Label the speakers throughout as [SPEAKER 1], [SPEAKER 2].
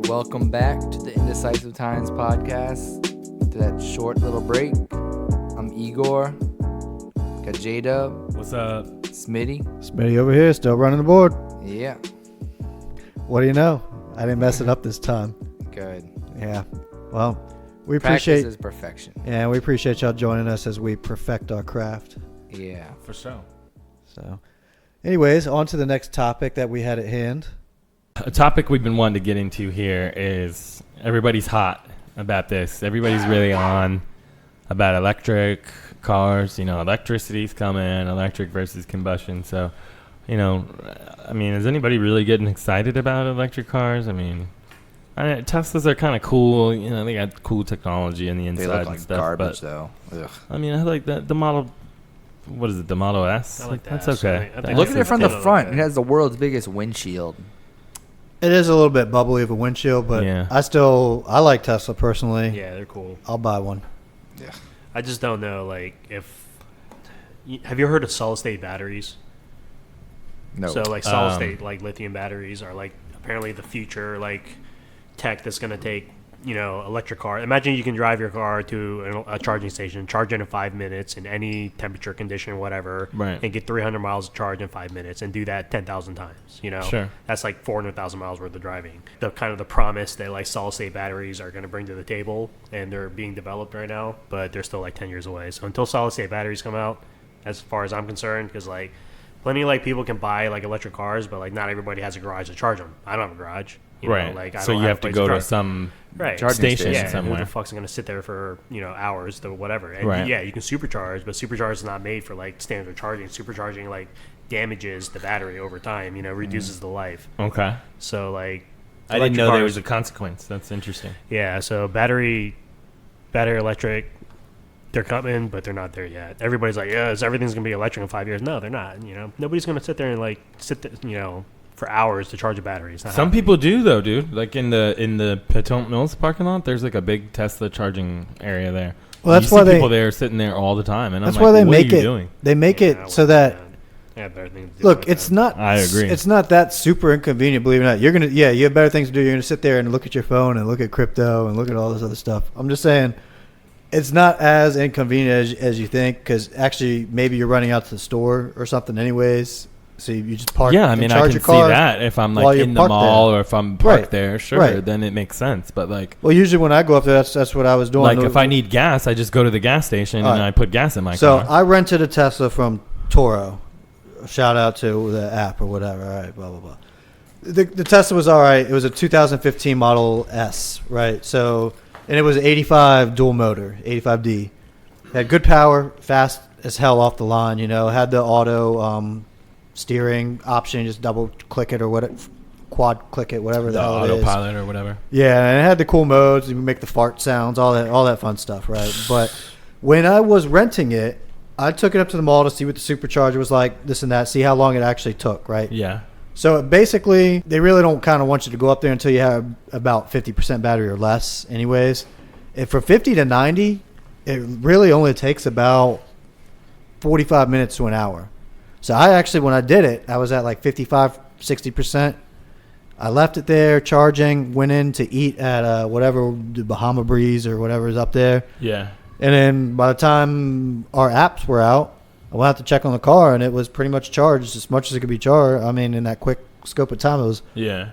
[SPEAKER 1] Welcome back to the Indecisive Times podcast. To that short little break. I'm Igor. Got J-Dub.
[SPEAKER 2] What's up?
[SPEAKER 1] Smitty.
[SPEAKER 3] Smitty over here, still running the board.
[SPEAKER 1] Yeah.
[SPEAKER 3] What do you know? I didn't mess it up this time.
[SPEAKER 1] Good.
[SPEAKER 3] Yeah. Well, we
[SPEAKER 1] Practice
[SPEAKER 3] appreciate
[SPEAKER 1] is perfection.
[SPEAKER 3] Yeah, we appreciate y'all joining us as we perfect our craft.
[SPEAKER 1] Yeah.
[SPEAKER 2] For sure.
[SPEAKER 3] So, anyways, on to the next topic that we had at hand.
[SPEAKER 2] A topic we've been wanting to get into here is everybody's hot about this. Everybody's really on about electric cars. You know, electricity's coming, electric versus combustion. So, you know, I mean, is anybody really getting excited about electric cars? I mean, Teslas are kind of cool. You know, they got cool technology in the inside.
[SPEAKER 1] They look like
[SPEAKER 2] and stuff,
[SPEAKER 1] garbage,
[SPEAKER 2] but,
[SPEAKER 1] though. Ugh.
[SPEAKER 2] I mean, I like the Model. What is it? The Model S?
[SPEAKER 4] I like the
[SPEAKER 2] That's
[SPEAKER 4] S.
[SPEAKER 2] okay.
[SPEAKER 4] I think
[SPEAKER 1] Look at it from the
[SPEAKER 4] it's
[SPEAKER 1] front.
[SPEAKER 4] okay.
[SPEAKER 1] It has the world's biggest windshield.
[SPEAKER 3] It is a little bit bubbly of a windshield, but
[SPEAKER 2] Yeah.
[SPEAKER 3] I like Tesla personally.
[SPEAKER 4] Yeah, they're cool.
[SPEAKER 3] I'll buy one.
[SPEAKER 1] Yeah.
[SPEAKER 4] I just don't know, like, have you heard of solid state batteries?
[SPEAKER 1] No.
[SPEAKER 4] So, like, solid state, like, lithium batteries are, like, apparently the future, like, tech that's going to take, you know, electric car. Imagine you can drive your car to a charging station, charge it in 5 minutes in any temperature condition, whatever,
[SPEAKER 2] Right.
[SPEAKER 4] and get 300 miles of charge in 5 minutes and do that 10,000 times, you know?
[SPEAKER 2] Sure.
[SPEAKER 4] That's like 400,000 miles worth of driving. The kind of the promise that, like, solid state batteries are going to bring to the table, and they're being developed right now, but they're still, like, 10 years away. So until solid state batteries come out, as far as I'm concerned, because, like, plenty of, like, people can buy, like, electric cars, but, like, not everybody has a garage to charge them. I don't have a garage. You
[SPEAKER 2] Right.
[SPEAKER 4] know, like, I
[SPEAKER 2] so
[SPEAKER 4] don't
[SPEAKER 2] you
[SPEAKER 4] have
[SPEAKER 2] have to
[SPEAKER 4] a place
[SPEAKER 2] go to
[SPEAKER 4] charge.
[SPEAKER 2] some
[SPEAKER 4] Right.
[SPEAKER 1] Charging
[SPEAKER 2] station
[SPEAKER 1] station.
[SPEAKER 4] Yeah,
[SPEAKER 2] somewhere.
[SPEAKER 4] who the fuck's going to sit there for, you know, hours to whatever? And
[SPEAKER 2] Right.
[SPEAKER 4] yeah, you can supercharge, but supercharge is not made for, like, standard charging. Supercharging, like, damages the battery over time, you know, reduces the life.
[SPEAKER 2] Okay.
[SPEAKER 4] So, like,
[SPEAKER 2] I didn't
[SPEAKER 4] electric
[SPEAKER 2] know there
[SPEAKER 4] cars-
[SPEAKER 2] was a consequence. That's interesting.
[SPEAKER 4] Yeah, so battery electric, they're coming, but they're not there yet. Everybody's like, yeah, everything's going to be electric in 5 years. No, they're not, you know. Nobody's going to sit there and, like, you know, for hours to charge a battery. It's not
[SPEAKER 2] Some
[SPEAKER 4] happening.
[SPEAKER 2] people do though, dude. Like in the Potomac Mills parking lot, there's like a big Tesla charging area there.
[SPEAKER 3] Well, that's
[SPEAKER 2] you
[SPEAKER 3] why
[SPEAKER 2] see
[SPEAKER 3] they-
[SPEAKER 2] people there sitting there all the time, and
[SPEAKER 3] That's
[SPEAKER 2] I'm
[SPEAKER 3] why
[SPEAKER 2] like,
[SPEAKER 3] they
[SPEAKER 2] what
[SPEAKER 3] make
[SPEAKER 2] are you
[SPEAKER 3] it.
[SPEAKER 2] doing?
[SPEAKER 3] They make
[SPEAKER 4] Yeah, I
[SPEAKER 3] it so
[SPEAKER 4] wouldn't
[SPEAKER 3] that
[SPEAKER 4] do They have better things to do
[SPEAKER 3] look,
[SPEAKER 4] like
[SPEAKER 3] it's
[SPEAKER 4] that.
[SPEAKER 3] not.
[SPEAKER 2] I agree.
[SPEAKER 3] It's not that super inconvenient. Believe it or not, you have better things to do. You're gonna sit there and look at your phone and look at crypto and look at all this other stuff. I'm just saying, it's not as inconvenient as you think, because actually maybe you're running out to the store or something anyways. So you just park.
[SPEAKER 2] Yeah, I
[SPEAKER 3] and
[SPEAKER 2] mean,
[SPEAKER 3] charge
[SPEAKER 2] I can
[SPEAKER 3] your
[SPEAKER 2] see
[SPEAKER 3] car
[SPEAKER 2] that if I'm
[SPEAKER 3] while
[SPEAKER 2] like
[SPEAKER 3] you're
[SPEAKER 2] in the
[SPEAKER 3] parked
[SPEAKER 2] mall
[SPEAKER 3] there.
[SPEAKER 2] or if I'm parked
[SPEAKER 3] Right.
[SPEAKER 2] there, sure,
[SPEAKER 3] Right.
[SPEAKER 2] then it makes sense. But like
[SPEAKER 3] Well, usually when I go up there, that's what I was doing.
[SPEAKER 2] like if I need gas, I just go to the gas station
[SPEAKER 3] All
[SPEAKER 2] and
[SPEAKER 3] right.
[SPEAKER 2] I put gas in my
[SPEAKER 3] So
[SPEAKER 2] car.
[SPEAKER 3] I rented a Tesla from Toro. Shout out to the app or whatever. All right, blah blah blah. The Tesla was all right. It was a 2015 Model S, right? So, and it was 85 dual motor, 85D. Had good power, fast as hell off the line. You know, had the auto steering option. Just double click it or what, quad click it, whatever
[SPEAKER 2] the
[SPEAKER 3] hell it is.
[SPEAKER 2] autopilot or whatever.
[SPEAKER 3] Yeah, and it had the cool modes. You can make the fart sounds, all that fun stuff, right? But when I was renting it, I took it up to the mall to see what the supercharger was like, this and that, see how long it actually took, right?
[SPEAKER 2] Yeah.
[SPEAKER 3] So basically, they really don't kind of want you to go up there until you have about 50% battery or less anyways. And from 50 to 90, it really only takes about 45 minutes to an hour. So I actually, when I did it, I was at like 55, 60%. I left it there charging, went in to eat at whatever, the Bahama Breeze or whatever is up there.
[SPEAKER 2] Yeah.
[SPEAKER 3] And then by the time our apps were out, I went out to check on the car, and it was pretty much charged as much as it could be charged. I mean, in that quick scope of time, it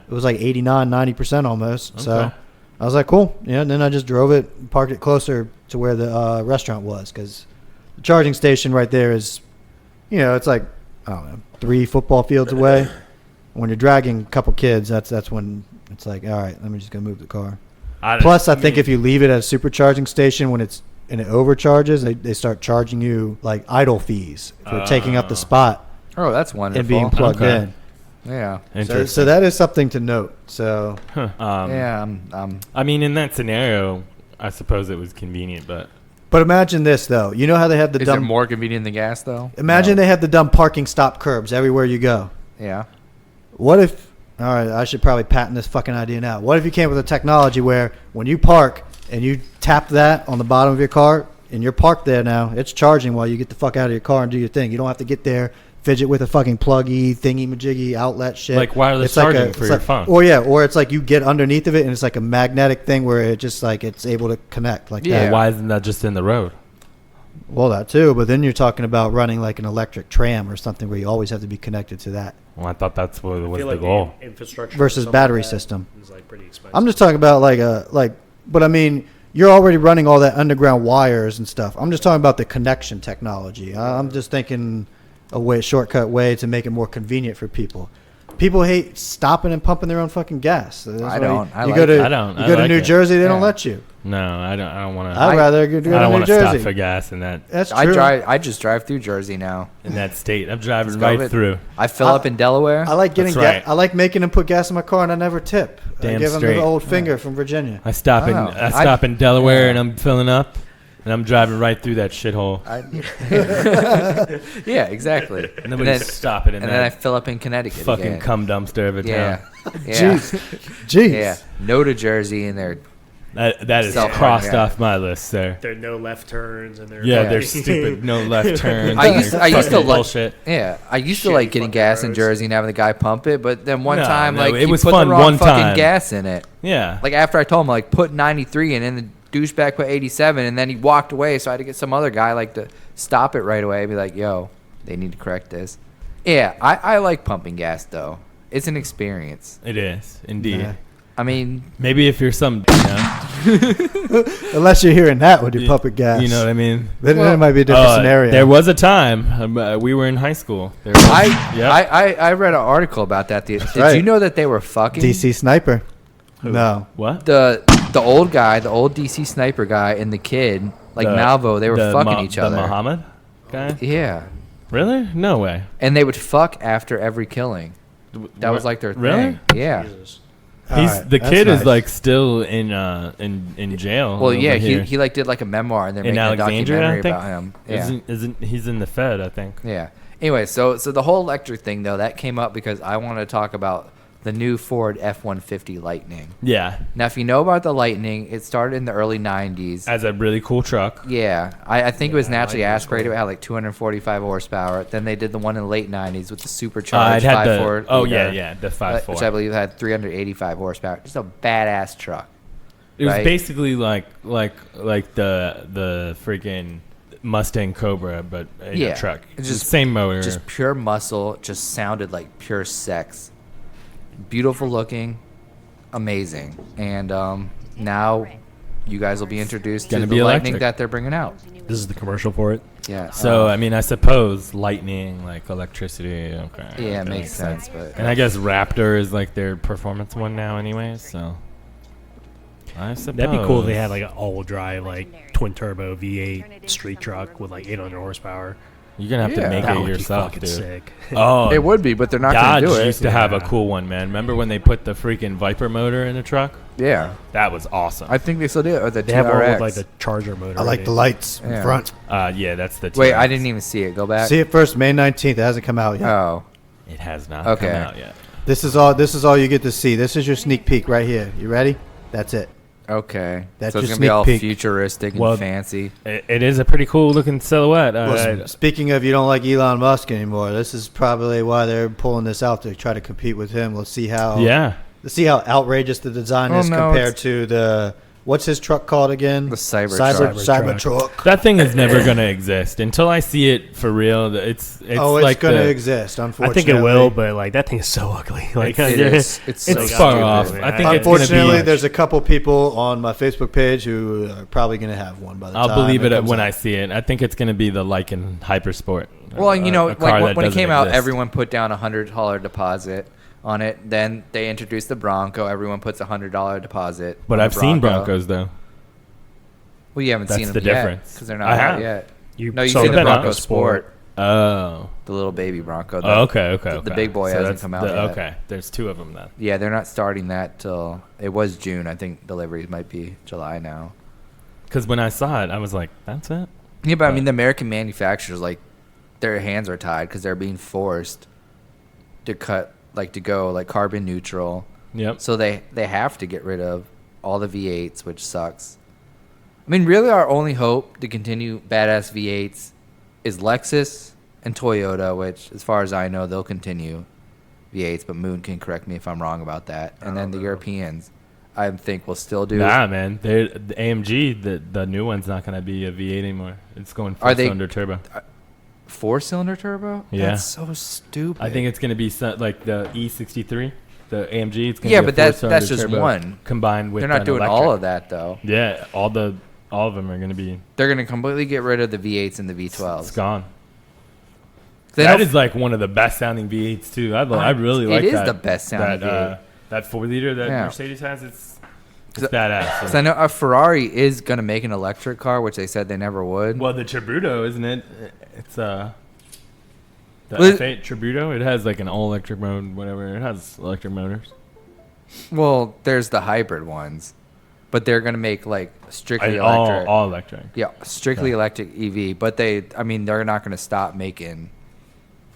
[SPEAKER 3] was like 89, 90% almost. So
[SPEAKER 2] Okay.
[SPEAKER 3] I was like, cool. Yeah, and then I just drove it, parked it closer to where the restaurant was, because the charging station right there is, you know, it's like, I don't know, 3 football fields away. When you're dragging a couple kids, that's when it's like, all right, let me just go move the car. Plus, I think if you leave it at a supercharging station when it overcharges, they start charging you like idle fees for taking up the spot
[SPEAKER 1] Oh, that's wonderful.
[SPEAKER 3] and being plugged
[SPEAKER 2] Okay.
[SPEAKER 3] in.
[SPEAKER 1] Yeah.
[SPEAKER 3] So that is something to note. So
[SPEAKER 2] Huh.
[SPEAKER 1] Yeah.
[SPEAKER 2] I mean, in that scenario, I suppose it was convenient, but
[SPEAKER 3] but imagine this though. You know how they have the
[SPEAKER 1] Is it
[SPEAKER 3] dumb.
[SPEAKER 1] more convenient than gas, though?
[SPEAKER 3] Imagine
[SPEAKER 1] No.
[SPEAKER 3] they have the dumb parking stop curbs everywhere you go.
[SPEAKER 1] Yeah.
[SPEAKER 3] What if? All right, I should probably patent this fucking idea now. What if you came with a technology where when you park and you tap that on the bottom of your car and you're parked there now, it's charging while you get the fuck out of your car and do your thing. You don't have to get there, fidget with a fucking pluggy thingy majiggy outlet shit.
[SPEAKER 2] Like wireless
[SPEAKER 3] It's like
[SPEAKER 2] charging for
[SPEAKER 3] it's
[SPEAKER 2] your
[SPEAKER 3] like-
[SPEAKER 2] phone.
[SPEAKER 3] or it's like you get underneath of it and it's like a magnetic thing where it just like it's able to connect like
[SPEAKER 1] Yeah.
[SPEAKER 3] that.
[SPEAKER 2] Why isn't that just in the road?
[SPEAKER 3] Well, that too, but then you're talking about running like an electric tram or something where you always have to be connected to that
[SPEAKER 2] Well, I thought that's what
[SPEAKER 4] I
[SPEAKER 2] was
[SPEAKER 4] feel
[SPEAKER 2] the
[SPEAKER 4] like
[SPEAKER 2] goal.
[SPEAKER 4] the infrastructure
[SPEAKER 3] versus
[SPEAKER 4] or something
[SPEAKER 3] battery
[SPEAKER 4] like that
[SPEAKER 3] system.
[SPEAKER 4] is like pretty expensive.
[SPEAKER 3] I'm just talking about but I mean, you're already running all that underground wires and stuff. I'm just talking about the connection technology. I'm just thinking a shortcut way to make it more convenient for people. People hate stopping and pumping their own fucking gas. That's
[SPEAKER 1] I
[SPEAKER 3] why
[SPEAKER 1] don't. I
[SPEAKER 3] You
[SPEAKER 1] like
[SPEAKER 3] go
[SPEAKER 1] it.
[SPEAKER 3] to
[SPEAKER 2] I don't.
[SPEAKER 3] You
[SPEAKER 2] I
[SPEAKER 3] go to
[SPEAKER 2] like
[SPEAKER 3] New
[SPEAKER 2] it.
[SPEAKER 3] Jersey, they don't
[SPEAKER 1] Yeah.
[SPEAKER 3] let you.
[SPEAKER 2] No, I don't want to.
[SPEAKER 3] I'd rather go
[SPEAKER 2] I
[SPEAKER 3] to
[SPEAKER 2] don't
[SPEAKER 3] New
[SPEAKER 2] want to
[SPEAKER 3] Jersey.
[SPEAKER 2] stop for gas in that
[SPEAKER 3] That's true.
[SPEAKER 1] I just drive through Jersey now.
[SPEAKER 2] state. I'm driving
[SPEAKER 1] Let's
[SPEAKER 2] right
[SPEAKER 1] go.
[SPEAKER 2] through.
[SPEAKER 1] I fill up in Delaware.
[SPEAKER 3] I like getting
[SPEAKER 2] That's right.
[SPEAKER 3] I like making them put gas in my car, and I never tip. I
[SPEAKER 2] Damn
[SPEAKER 3] give them
[SPEAKER 2] straight.
[SPEAKER 3] the old finger from Virginia.
[SPEAKER 2] I stop in.
[SPEAKER 1] Oh.
[SPEAKER 2] I stop in Delaware
[SPEAKER 1] Yeah.
[SPEAKER 2] and I'm filling up, and I'm driving right through that shithole.
[SPEAKER 1] Yeah, exactly.
[SPEAKER 2] And nobody's stopping in
[SPEAKER 1] and then I
[SPEAKER 2] that
[SPEAKER 1] fill up in Connecticut
[SPEAKER 2] fucking
[SPEAKER 1] again.
[SPEAKER 2] cum dumpster of a
[SPEAKER 1] Yeah.
[SPEAKER 2] town.
[SPEAKER 1] Yeah.
[SPEAKER 3] Jeez.
[SPEAKER 1] Yeah. No to Jersey and they're
[SPEAKER 2] That is
[SPEAKER 1] Self-
[SPEAKER 2] crossed
[SPEAKER 1] yeah.
[SPEAKER 2] off my list, sir.
[SPEAKER 4] there are no left turns and they're
[SPEAKER 2] Yeah,
[SPEAKER 1] Yeah.
[SPEAKER 2] there's stupid no left turns.
[SPEAKER 1] I used
[SPEAKER 2] and
[SPEAKER 1] to
[SPEAKER 2] fucking
[SPEAKER 1] like-
[SPEAKER 2] bullshit.
[SPEAKER 1] yeah. I used to
[SPEAKER 4] Shitty
[SPEAKER 1] like getting
[SPEAKER 4] fucking
[SPEAKER 1] gas in
[SPEAKER 4] roads.
[SPEAKER 1] Jersey and having the guy pump it, but then one
[SPEAKER 2] No,
[SPEAKER 1] time
[SPEAKER 2] no,
[SPEAKER 1] like
[SPEAKER 2] it
[SPEAKER 1] he
[SPEAKER 2] was
[SPEAKER 1] put
[SPEAKER 2] fun
[SPEAKER 1] the wrong
[SPEAKER 2] one
[SPEAKER 1] fucking
[SPEAKER 2] time.
[SPEAKER 1] gas in it.
[SPEAKER 2] Yeah.
[SPEAKER 1] Like after I told him like put 93 in and the douchebag put 87 and then he walked away, so I had to get some other guy like to stop it right away and be like, yo, they need to correct this. Yeah, I like pumping gas though. It's an experience.
[SPEAKER 2] It is indeed.
[SPEAKER 3] Yeah.
[SPEAKER 1] I mean,
[SPEAKER 2] Maybe if you're some,
[SPEAKER 3] Unless you're hearing that with your puppet gas.
[SPEAKER 2] you know what I mean.
[SPEAKER 3] Then it might be a different scenario.
[SPEAKER 2] There was a time we were in high school. There was, Yep.
[SPEAKER 1] I read an article about that. Did
[SPEAKER 3] right.
[SPEAKER 1] you know that they were fucking
[SPEAKER 3] DC sniper. No.
[SPEAKER 2] what?
[SPEAKER 1] the old guy, the old DC sniper guy, and the kid, like
[SPEAKER 2] The-
[SPEAKER 1] Malvo? They were
[SPEAKER 2] the
[SPEAKER 1] fucking each other.
[SPEAKER 2] The Muhammad guy?
[SPEAKER 1] Yeah,
[SPEAKER 2] Really? No way.
[SPEAKER 1] and they would fuck after every killing. That was like their
[SPEAKER 2] Really?
[SPEAKER 1] thing. Yeah.
[SPEAKER 4] Jesus.
[SPEAKER 3] All
[SPEAKER 2] He's
[SPEAKER 3] right,
[SPEAKER 2] the
[SPEAKER 3] that's
[SPEAKER 2] kid
[SPEAKER 3] nice.
[SPEAKER 2] is like still in jail.
[SPEAKER 1] Well, yeah,
[SPEAKER 2] over here.
[SPEAKER 1] he like did like a memoir and they're
[SPEAKER 2] In
[SPEAKER 1] making a
[SPEAKER 2] Alexandria,
[SPEAKER 1] documentary
[SPEAKER 2] I think?
[SPEAKER 1] about him. Yeah.
[SPEAKER 2] Isn't he's in the Fed? I think.
[SPEAKER 1] Yeah. Anyway, so the whole electric thing though, that came up because I wanted to talk about the new Ford F-150 Lightning.
[SPEAKER 2] Yeah,
[SPEAKER 1] Now, if you know about the Lightning, it started in the early 90s.
[SPEAKER 2] as a really cool truck.
[SPEAKER 1] Yeah, I think it was
[SPEAKER 4] Yeah,
[SPEAKER 1] naturally
[SPEAKER 4] Lightning's
[SPEAKER 1] aspirated.
[SPEAKER 4] cool.
[SPEAKER 1] It had like 245 horsepower. Then they did the one in the late 90s with the
[SPEAKER 2] It
[SPEAKER 1] supercharged
[SPEAKER 2] had
[SPEAKER 1] 5.4.
[SPEAKER 2] oh yeah,
[SPEAKER 1] liter,
[SPEAKER 2] yeah, the 5.4.
[SPEAKER 1] which I believe had 385 horsepower. Just a badass truck.
[SPEAKER 2] It was
[SPEAKER 1] right?
[SPEAKER 2] basically like the freaking Mustang Cobra, but in
[SPEAKER 1] Yeah,
[SPEAKER 2] a truck.
[SPEAKER 1] it's
[SPEAKER 2] It's
[SPEAKER 1] just-
[SPEAKER 2] the same motor.
[SPEAKER 1] Just pure muscle. Just sounded like pure sex. Beautiful looking, amazing. And now you guys will be introduced to
[SPEAKER 2] Gonna
[SPEAKER 1] the
[SPEAKER 2] be
[SPEAKER 1] Lightning
[SPEAKER 2] electric.
[SPEAKER 1] that they're bringing out.
[SPEAKER 4] This is the commercial for it.
[SPEAKER 1] Yeah.
[SPEAKER 2] so I mean, I suppose lightning, like electricity. Okay.
[SPEAKER 1] yeah,
[SPEAKER 2] that
[SPEAKER 1] it makes sense. But
[SPEAKER 2] And I guess Raptor is like their performance one now, anyways. So I suppose
[SPEAKER 4] That'd be cool if they had like an all-wheel drive, like twin turbo V8 street truck with like 800 horsepower.
[SPEAKER 2] You're gonna have
[SPEAKER 1] Yeah.
[SPEAKER 2] to make
[SPEAKER 4] That
[SPEAKER 2] it
[SPEAKER 4] would
[SPEAKER 2] yourself,
[SPEAKER 4] be
[SPEAKER 2] dude.
[SPEAKER 4] fucking sick.
[SPEAKER 2] Oh,
[SPEAKER 1] it would be, but they're not
[SPEAKER 2] Dodge
[SPEAKER 1] going to do it.
[SPEAKER 2] used to have a
[SPEAKER 4] Yeah.
[SPEAKER 2] cool one, man. Remember when they put the freaking Viper motor in the truck?
[SPEAKER 1] Yeah,
[SPEAKER 2] That was awesome.
[SPEAKER 1] I think they still do it. Or the
[SPEAKER 4] They have one
[SPEAKER 1] TRX.
[SPEAKER 4] with like the charger motor.
[SPEAKER 3] I like
[SPEAKER 4] in
[SPEAKER 3] the
[SPEAKER 4] it.
[SPEAKER 3] lights in
[SPEAKER 1] Yeah.
[SPEAKER 3] front.
[SPEAKER 2] Yeah, that's the.
[SPEAKER 1] Wait,
[SPEAKER 2] TRX.
[SPEAKER 1] I didn't even see it. Go back.
[SPEAKER 3] See it first, May 19th. It hasn't come out yet.
[SPEAKER 1] Oh,
[SPEAKER 2] It has not
[SPEAKER 1] Okay.
[SPEAKER 2] come out yet.
[SPEAKER 3] This is all you get to see. This is your sneak peek right here. You ready? That's it.
[SPEAKER 1] okay.
[SPEAKER 3] That's
[SPEAKER 1] so it's
[SPEAKER 3] your
[SPEAKER 1] gonna be
[SPEAKER 3] sneak
[SPEAKER 1] all
[SPEAKER 3] peek.
[SPEAKER 1] futuristic and
[SPEAKER 2] Well,
[SPEAKER 1] fancy.
[SPEAKER 2] It is a pretty cool looking silhouette.
[SPEAKER 3] Well, speaking of, you don't like Elon Musk anymore. This is probably why they're pulling this out to try to compete with him. Let's see how.
[SPEAKER 2] yeah,
[SPEAKER 3] Let's see how outrageous the design
[SPEAKER 1] Oh,
[SPEAKER 3] is
[SPEAKER 1] no,
[SPEAKER 3] compared
[SPEAKER 1] it's-
[SPEAKER 3] to the what's his truck called again?
[SPEAKER 1] The Cybertruck.
[SPEAKER 3] Cybertruck.
[SPEAKER 2] that thing is never gonna exist until I see it for real. It's
[SPEAKER 3] Oh, it's
[SPEAKER 2] like
[SPEAKER 3] going to
[SPEAKER 2] the-
[SPEAKER 3] exist.
[SPEAKER 4] I
[SPEAKER 3] Unfortunately,
[SPEAKER 4] think it will, but like that thing is so ugly. Like
[SPEAKER 1] It is. It's
[SPEAKER 2] It's
[SPEAKER 1] so
[SPEAKER 2] far
[SPEAKER 1] stupid.
[SPEAKER 2] off. I think it's
[SPEAKER 3] Unfortunately,
[SPEAKER 2] gonna be.
[SPEAKER 3] there's a couple people on my Facebook page who are probably going to have one by the time.
[SPEAKER 2] I'll believe it
[SPEAKER 3] comes
[SPEAKER 2] when
[SPEAKER 3] out.
[SPEAKER 2] I see it. I think it's gonna be the Lycan Hypersport.
[SPEAKER 1] Well, you know,
[SPEAKER 2] a car
[SPEAKER 1] like
[SPEAKER 2] that
[SPEAKER 1] when it
[SPEAKER 2] doesn't
[SPEAKER 1] came out,
[SPEAKER 2] exist.
[SPEAKER 1] everyone put down $100 deposit on it. Then they introduced the Bronco. Everyone puts $100 deposit.
[SPEAKER 2] But
[SPEAKER 1] on the
[SPEAKER 2] I've seen
[SPEAKER 1] Bronco.
[SPEAKER 2] Broncos though.
[SPEAKER 1] Well, you haven't
[SPEAKER 2] That's
[SPEAKER 1] seen them
[SPEAKER 2] the
[SPEAKER 1] yet
[SPEAKER 2] difference.
[SPEAKER 1] because they're
[SPEAKER 2] I
[SPEAKER 1] not
[SPEAKER 2] have.
[SPEAKER 1] out yet.
[SPEAKER 4] You
[SPEAKER 1] No, you've
[SPEAKER 4] saw
[SPEAKER 1] seen the
[SPEAKER 2] been out.
[SPEAKER 1] Bronco Sport,
[SPEAKER 2] Oh.
[SPEAKER 1] the little baby Bronco.
[SPEAKER 2] Oh, okay, okay,
[SPEAKER 1] The
[SPEAKER 2] okay.
[SPEAKER 1] big boy
[SPEAKER 2] So
[SPEAKER 1] hasn't
[SPEAKER 2] that's
[SPEAKER 1] come out yet.
[SPEAKER 2] Okay, there's two of them then.
[SPEAKER 1] Yeah, they're not starting that till it was June. I think deliveries might be July now.
[SPEAKER 2] Because when I saw it, I was like, "That's it."
[SPEAKER 1] Yeah, but I
[SPEAKER 2] But-
[SPEAKER 1] mean, the American manufacturers, like, their hands are tied because they're being forced to go like carbon neutral.
[SPEAKER 2] Yep.
[SPEAKER 1] So they have to get rid of all the V8s, which sucks. I mean, really, our only hope to continue badass V8s is Lexus and Toyota, which, as far as I know, they'll continue V8s, but Moon can correct me if I'm wrong about that. And then the Europeans, I think, will still do.
[SPEAKER 2] Nah, man. The AMG, the new one's not going to be a V8 anymore. It's going four-cylinder turbo.
[SPEAKER 1] 4-cylinder turbo?
[SPEAKER 2] Yeah.
[SPEAKER 1] That's so stupid.
[SPEAKER 2] I think it's going to be like the E63, the AMG. It's going to
[SPEAKER 1] Yeah,
[SPEAKER 2] be
[SPEAKER 1] but
[SPEAKER 2] a
[SPEAKER 1] that's
[SPEAKER 2] four-cylinder
[SPEAKER 1] just
[SPEAKER 2] turbo
[SPEAKER 1] one.
[SPEAKER 2] combined with
[SPEAKER 1] They're not
[SPEAKER 2] an
[SPEAKER 1] doing
[SPEAKER 2] electric.
[SPEAKER 1] all of that, though.
[SPEAKER 2] Yeah, all of them are going to be.
[SPEAKER 1] They're going to completely get rid of the V8s and the V12s.
[SPEAKER 2] It's gone.
[SPEAKER 1] They
[SPEAKER 2] That
[SPEAKER 1] don't-
[SPEAKER 2] is like one of the best sounding V8s too. I really like that.
[SPEAKER 1] It is the best sounding V8.
[SPEAKER 2] That 4-liter that
[SPEAKER 1] Yeah.
[SPEAKER 2] Mercedes has. It's
[SPEAKER 1] Cause
[SPEAKER 2] badass.
[SPEAKER 1] Because I know a Ferrari is going to make an electric car, which they said they never would.
[SPEAKER 2] Well, the Tributo, isn't it? It's the
[SPEAKER 1] Well,
[SPEAKER 2] F8 Tributo. It has like an all electric mode, whatever. It has electric motors.
[SPEAKER 1] Well, there's the hybrid ones, but they're going to make like strictly electric.
[SPEAKER 2] All electric.
[SPEAKER 1] Yeah, strictly electric EV. But they're not going to stop making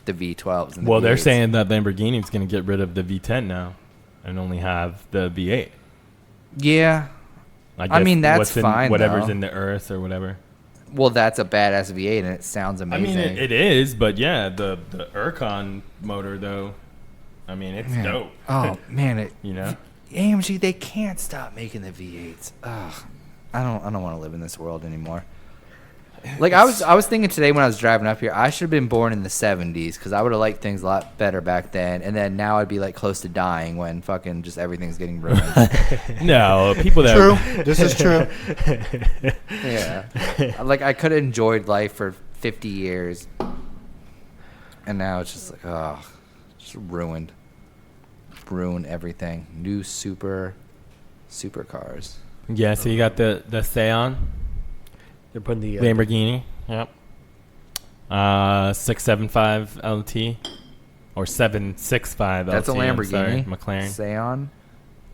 [SPEAKER 1] the V12s. And the
[SPEAKER 2] Well, they're
[SPEAKER 1] V8s.
[SPEAKER 2] saying that Lamborghini's going to get rid of the V10 now and only have the V8.
[SPEAKER 1] Yeah. I
[SPEAKER 2] guess
[SPEAKER 1] mean, that's fine,
[SPEAKER 2] Whatever's
[SPEAKER 1] though.
[SPEAKER 2] in the Earth or whatever.
[SPEAKER 1] Well, that's a badass V8, and it sounds
[SPEAKER 2] I
[SPEAKER 1] amazing.
[SPEAKER 2] mean, it is, but yeah, the Urcon motor though. I mean, it's
[SPEAKER 1] Man.
[SPEAKER 2] dope.
[SPEAKER 1] Oh man,
[SPEAKER 2] You know.
[SPEAKER 1] AMG, they can't stop making the V8s. Ugh, I don't want to live in this world anymore. Like I was thinking today when I was driving up here, I should have been born in the 70s because I would have liked things a lot better back then. And then now I'd be like close to dying when fucking just everything's getting ruined.
[SPEAKER 2] No, people that
[SPEAKER 3] True. This is true.
[SPEAKER 1] Yeah, like I could have enjoyed life for 50 years, and now it's just like just ruined. Ruin everything. New super cars.
[SPEAKER 2] Yeah, so you got the Scion
[SPEAKER 4] They're putting the
[SPEAKER 2] Lamborghini. Yep. 675 LT or 765 LT.
[SPEAKER 1] That's a
[SPEAKER 2] I'm
[SPEAKER 1] Lamborghini.
[SPEAKER 2] sorry, McLaren.
[SPEAKER 1] Scion.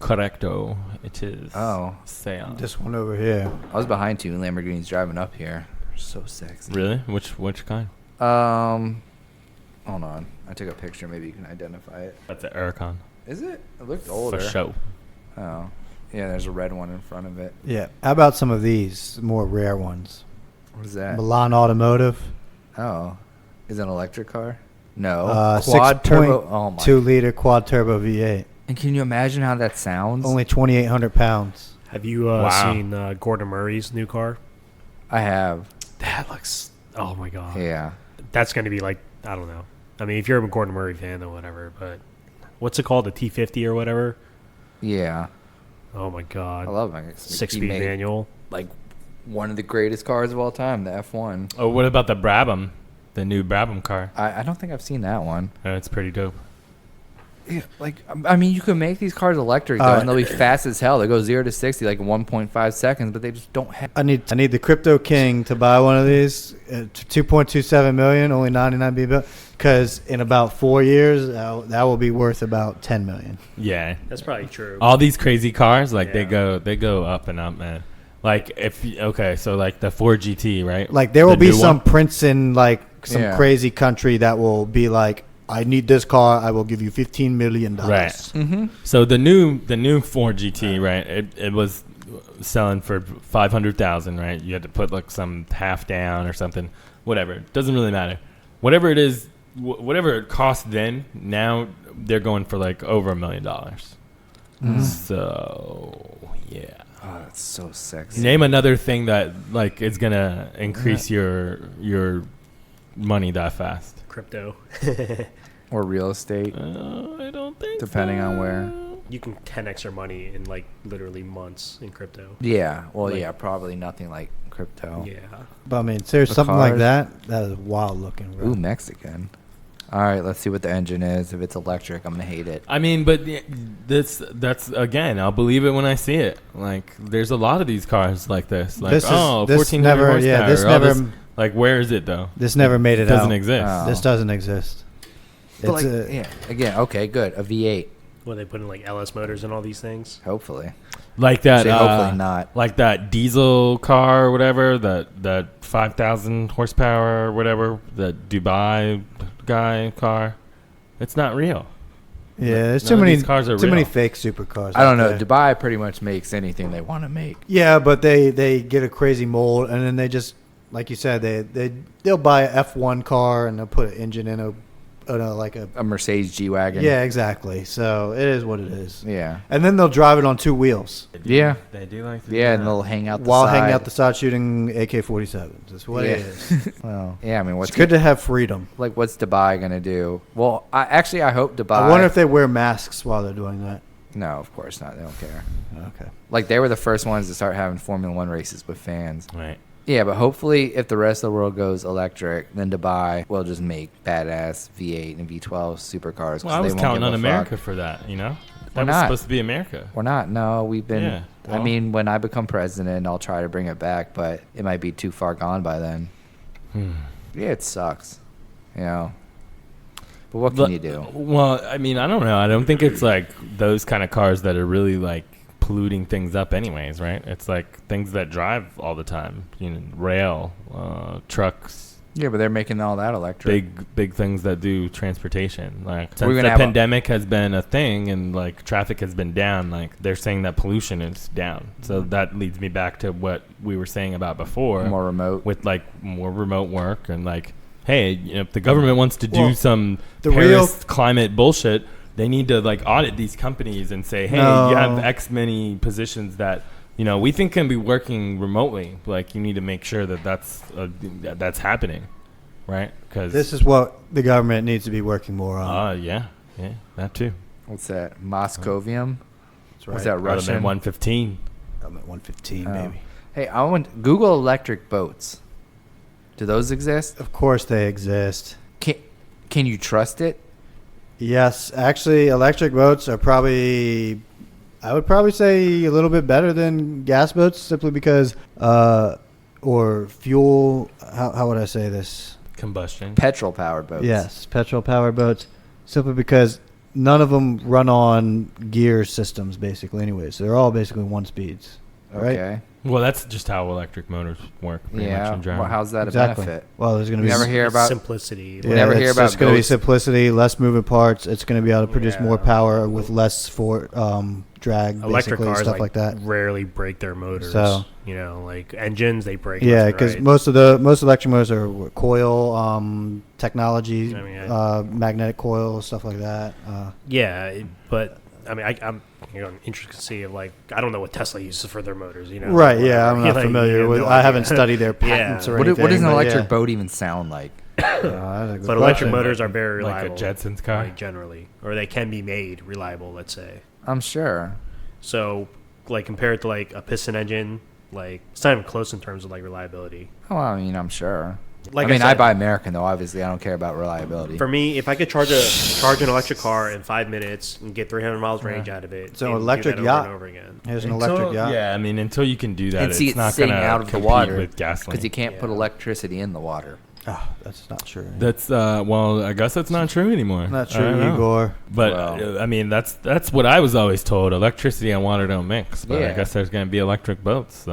[SPEAKER 2] Correcto. It is.
[SPEAKER 1] Oh.
[SPEAKER 2] Scion.
[SPEAKER 3] This one over here.
[SPEAKER 1] I was behind two Lamborghinis driving up here. So sexy.
[SPEAKER 2] Really? Which kind?
[SPEAKER 1] Hold on. I took a picture. Maybe you can identify it.
[SPEAKER 2] That's an Urcon.
[SPEAKER 1] Is it? It looked older.
[SPEAKER 2] For show.
[SPEAKER 1] Oh. Yeah, there's a red one in front of it.
[SPEAKER 3] Yeah. How about some of these more rare ones?
[SPEAKER 1] What is that?
[SPEAKER 3] Milan Automotive.
[SPEAKER 1] Oh. Is it an electric car? No.
[SPEAKER 3] Quad
[SPEAKER 1] turbo. Oh my.
[SPEAKER 3] 2-liter quad turbo V8.
[SPEAKER 1] And can you imagine how that sounds?
[SPEAKER 3] Only 2,800 pounds.
[SPEAKER 4] Have you
[SPEAKER 2] Wow.
[SPEAKER 4] seen Gordon Murray's new car?
[SPEAKER 1] I have.
[SPEAKER 4] That looks. Oh my god.
[SPEAKER 1] Yeah.
[SPEAKER 4] That's going to be like, I don't know. I mean, if you're a Gordon Murray fan or whatever, but what's it called? The T50 or whatever?
[SPEAKER 1] Yeah.
[SPEAKER 4] Oh my god.
[SPEAKER 1] I love it. He
[SPEAKER 4] 6-speed
[SPEAKER 1] made,
[SPEAKER 4] manual.
[SPEAKER 1] Like one of the greatest cars of all time, the F1.
[SPEAKER 2] Oh, what about the Brabham? The new Brabham car.
[SPEAKER 1] I don't think I've seen that one.
[SPEAKER 2] It's pretty dope.
[SPEAKER 1] Yeah, like I mean, you can make these cars electric though, and they'll be fast as hell. They go 0 to 60 like in 1.5 seconds, but they just don't have.
[SPEAKER 3] I need the Crypto King to buy one of these. 2.27 million, only 99 B built. Because in about 4 years, that will be worth about 10 million.
[SPEAKER 2] Yeah.
[SPEAKER 4] That's probably true.
[SPEAKER 2] All these crazy cars, like
[SPEAKER 4] Yeah.
[SPEAKER 2] they go up and up, man. Like so like the Ford GT, right?
[SPEAKER 3] Like there will
[SPEAKER 2] The
[SPEAKER 3] be
[SPEAKER 2] new
[SPEAKER 3] some
[SPEAKER 2] one?
[SPEAKER 3] prince in like some
[SPEAKER 1] Yeah.
[SPEAKER 3] crazy country that will be like, I need this car. I will give you $15 million.
[SPEAKER 2] Right.
[SPEAKER 1] Mm-hmm.
[SPEAKER 2] So the new Ford GT, right? It was selling for 500,000, right? You had to put like some half down or something, whatever. Doesn't really matter. Whatever it is, whatever it cost then, now they're going for like over $1 million. So yeah.
[SPEAKER 1] Oh, that's so sexy.
[SPEAKER 2] Name another thing that like is gonna increase your money that fast.
[SPEAKER 4] Crypto.
[SPEAKER 1] Or real estate.
[SPEAKER 2] I don't think.
[SPEAKER 1] Depending on where.
[SPEAKER 4] You can 10x your money in like literally months in crypto.
[SPEAKER 1] Yeah. Well,
[SPEAKER 4] Like-
[SPEAKER 1] yeah, probably nothing like crypto.
[SPEAKER 4] Yeah.
[SPEAKER 3] But I mean, there's
[SPEAKER 1] The
[SPEAKER 3] something like
[SPEAKER 1] cars.
[SPEAKER 3] that is wild looking. Bro.
[SPEAKER 1] Ooh, Mexican. All right, let's see what the engine is. If it's electric, I'm gonna hate it.
[SPEAKER 2] I mean, but that's again, I'll believe it when I see it. Like, there's a lot of these cars like this. Like,
[SPEAKER 3] This is-
[SPEAKER 2] oh,
[SPEAKER 3] this
[SPEAKER 2] 1400
[SPEAKER 3] never-
[SPEAKER 2] horsepower.
[SPEAKER 3] yeah, this
[SPEAKER 2] or,
[SPEAKER 3] never-
[SPEAKER 2] like, where is it though?
[SPEAKER 3] This never made it
[SPEAKER 2] Doesn't
[SPEAKER 3] out.
[SPEAKER 2] exist.
[SPEAKER 1] Oh.
[SPEAKER 3] This doesn't exist.
[SPEAKER 1] But
[SPEAKER 3] It's
[SPEAKER 1] like, yeah. Again, okay, good. A V8,
[SPEAKER 4] When they put in like LS motors and all these things.
[SPEAKER 1] hopefully.
[SPEAKER 2] Like that.
[SPEAKER 1] Say hopefully not.
[SPEAKER 2] Like that diesel car or whatever. That 5,000 horsepower or whatever. That Dubai guy car. It's not real.
[SPEAKER 3] Yeah, there's
[SPEAKER 2] None
[SPEAKER 3] too
[SPEAKER 2] of
[SPEAKER 3] many
[SPEAKER 2] these cars are
[SPEAKER 3] too many
[SPEAKER 2] real.
[SPEAKER 3] fake supercars.
[SPEAKER 1] I don't
[SPEAKER 3] out
[SPEAKER 1] know.
[SPEAKER 3] there.
[SPEAKER 1] Dubai pretty much makes anything they want to make.
[SPEAKER 3] Yeah, but they get a crazy mold and then they just like you said, they'll buy a F1 car and they'll put an engine in
[SPEAKER 1] A Mercedes G-Wagon.
[SPEAKER 3] Yeah, exactly. So it is what it is.
[SPEAKER 1] Yeah.
[SPEAKER 3] And then they'll drive it on 2 wheels
[SPEAKER 1] Yeah.
[SPEAKER 2] They do like to do
[SPEAKER 1] Yeah,
[SPEAKER 2] that.
[SPEAKER 1] and they'll hang out the
[SPEAKER 3] while
[SPEAKER 1] side.
[SPEAKER 3] hanging out the side shooting AK-47s. That's what it is.
[SPEAKER 1] Well, yeah, I mean,
[SPEAKER 3] It's good to have freedom.
[SPEAKER 1] what's Dubai going to do? Well, I hope Dubai.
[SPEAKER 3] I wonder if they wear masks while they're doing that.
[SPEAKER 1] No, of course not. They don't care.
[SPEAKER 3] Okay.
[SPEAKER 1] Like, they were the first ones to start having Formula One races with fans.
[SPEAKER 2] Right.
[SPEAKER 1] Yeah, but hopefully if the rest of the world goes electric, then Dubai will just make badass V8 and V12 supercars. 'cause
[SPEAKER 2] Well, I
[SPEAKER 1] they
[SPEAKER 2] was
[SPEAKER 1] won't
[SPEAKER 2] counting
[SPEAKER 1] give
[SPEAKER 2] on
[SPEAKER 1] a
[SPEAKER 2] America
[SPEAKER 1] fuck.
[SPEAKER 2] for that, you know?
[SPEAKER 1] We're
[SPEAKER 2] That was
[SPEAKER 1] not.
[SPEAKER 2] supposed to be America.
[SPEAKER 1] We're not. No, we've been.
[SPEAKER 2] Yeah,
[SPEAKER 1] I
[SPEAKER 2] well.
[SPEAKER 1] mean, when I become president, I'll try to bring it back, but it might be too far gone by then. Yeah, it sucks. You know. But what can you do?
[SPEAKER 2] Well, I mean, I don't know. I don't think it's like those kind of cars that are really like polluting things up anyways, right? It's like things that drive all the time, you know, rail, trucks,
[SPEAKER 1] Yeah, but they're making all that electric.
[SPEAKER 2] big things that do transportation. Like
[SPEAKER 1] We're
[SPEAKER 2] since
[SPEAKER 1] gonna
[SPEAKER 2] the
[SPEAKER 1] have a-
[SPEAKER 2] pandemic has been a thing and like traffic has been down, like they're saying that pollution is down. So that leads me back to what we were saying about before,
[SPEAKER 1] More remote.
[SPEAKER 2] with like more remote work and like, hey, you know, if the government wants to do
[SPEAKER 3] Well,
[SPEAKER 2] some
[SPEAKER 3] the
[SPEAKER 2] Paris climate bullshit, they need to like audit these companies and say, hey,
[SPEAKER 3] No.
[SPEAKER 2] you have X many positions that, you know, we think can be working remotely. Like you need to make sure that that's happening, right? Because
[SPEAKER 3] This is what the government needs to be working more on.
[SPEAKER 2] yeah, that too.
[SPEAKER 1] What's that? Moscovium?
[SPEAKER 3] That's right.
[SPEAKER 1] What's that, Russian?
[SPEAKER 2] 115.
[SPEAKER 3] I'm at 115,
[SPEAKER 1] Oh.
[SPEAKER 3] baby.
[SPEAKER 1] Hey, I want Google electric boats. Do those exist?
[SPEAKER 3] Of course they exist.
[SPEAKER 1] Can you trust it?
[SPEAKER 3] Yes, actually, electric boats are probably, I would probably say a little bit better than gas boats simply because, or fuel, how would I say this?
[SPEAKER 2] Combustion.
[SPEAKER 1] Petrol powered boats.
[SPEAKER 3] Yes, petrol powered boats, simply because none of them run on gear systems basically anyway. So they're all basically one speeds. Right?
[SPEAKER 1] Okay.
[SPEAKER 2] Well, that's just how electric motors work. Pretty much
[SPEAKER 1] Yeah.
[SPEAKER 2] in general.
[SPEAKER 1] Well, how's that
[SPEAKER 3] Exactly.
[SPEAKER 1] a benefit?
[SPEAKER 3] Well, there's going to
[SPEAKER 1] You
[SPEAKER 3] be
[SPEAKER 1] never hear about
[SPEAKER 4] simplicity.
[SPEAKER 1] We never hear about
[SPEAKER 3] It's going to be
[SPEAKER 1] boats.
[SPEAKER 3] simplicity, less moving parts. It's going to be able to produce more
[SPEAKER 4] Yeah.
[SPEAKER 3] power with less drag,
[SPEAKER 4] Electric
[SPEAKER 3] basically,
[SPEAKER 4] cars
[SPEAKER 3] stuff like that.
[SPEAKER 4] rarely break their motors.
[SPEAKER 3] So-
[SPEAKER 4] you know, like engines, they break.
[SPEAKER 3] Yeah,
[SPEAKER 4] left and
[SPEAKER 3] because
[SPEAKER 4] right.
[SPEAKER 3] most electric motors are coil technology,
[SPEAKER 4] I mean,
[SPEAKER 3] magnetic coil, stuff like that.
[SPEAKER 4] But I mean, I'm interested to see if like I don't know what Tesla uses for their motors. You know,
[SPEAKER 3] Right?
[SPEAKER 4] or
[SPEAKER 3] Yeah,
[SPEAKER 4] whatever.
[SPEAKER 3] I'm not
[SPEAKER 4] Like,
[SPEAKER 3] familiar
[SPEAKER 4] you have
[SPEAKER 3] with.
[SPEAKER 4] no
[SPEAKER 3] I haven't
[SPEAKER 4] idea.
[SPEAKER 3] studied their patents or
[SPEAKER 1] What
[SPEAKER 3] anything.
[SPEAKER 1] does an
[SPEAKER 3] but
[SPEAKER 1] electric
[SPEAKER 3] yeah.
[SPEAKER 1] boat even sound like?
[SPEAKER 3] That's a good
[SPEAKER 4] But electric
[SPEAKER 3] question.
[SPEAKER 4] motors are very
[SPEAKER 2] Like a
[SPEAKER 4] reliable.
[SPEAKER 2] Jetsons car?
[SPEAKER 4] like, generally, or they can be made reliable. Let's say.
[SPEAKER 1] I'm sure.
[SPEAKER 4] So, like compared to like a piston engine, like it's not even close in terms of like reliability.
[SPEAKER 1] Oh, I mean, I'm sure.
[SPEAKER 4] Like
[SPEAKER 1] I mean, I
[SPEAKER 4] said,
[SPEAKER 1] buy American though. Obviously, I don't care about reliability.
[SPEAKER 4] For me, if I could charge an electric car in 5 minutes and get 300 miles range out of it,
[SPEAKER 3] So
[SPEAKER 4] and do
[SPEAKER 3] electric
[SPEAKER 4] that
[SPEAKER 3] yacht.
[SPEAKER 4] over and over again.
[SPEAKER 3] Here's an
[SPEAKER 2] Until-
[SPEAKER 3] electric yacht.
[SPEAKER 2] Yeah, I mean, until you can do that,
[SPEAKER 1] and see,
[SPEAKER 2] it's
[SPEAKER 1] it's
[SPEAKER 2] not
[SPEAKER 1] sitting
[SPEAKER 2] going to
[SPEAKER 1] out of the
[SPEAKER 2] compete
[SPEAKER 1] water
[SPEAKER 2] with gasoline.
[SPEAKER 1] because you can't put
[SPEAKER 4] Yeah.
[SPEAKER 1] electricity in the water.
[SPEAKER 3] Oh, that's not true.
[SPEAKER 2] That's well, I guess that's not true anymore.
[SPEAKER 3] Not
[SPEAKER 2] I don't
[SPEAKER 3] true,
[SPEAKER 2] know.
[SPEAKER 3] Igor.
[SPEAKER 2] But
[SPEAKER 1] Well.
[SPEAKER 2] I mean, that's what I was always told. Electricity and water don't mix. But I
[SPEAKER 1] Yeah.
[SPEAKER 2] guess there's going to be electric boats, so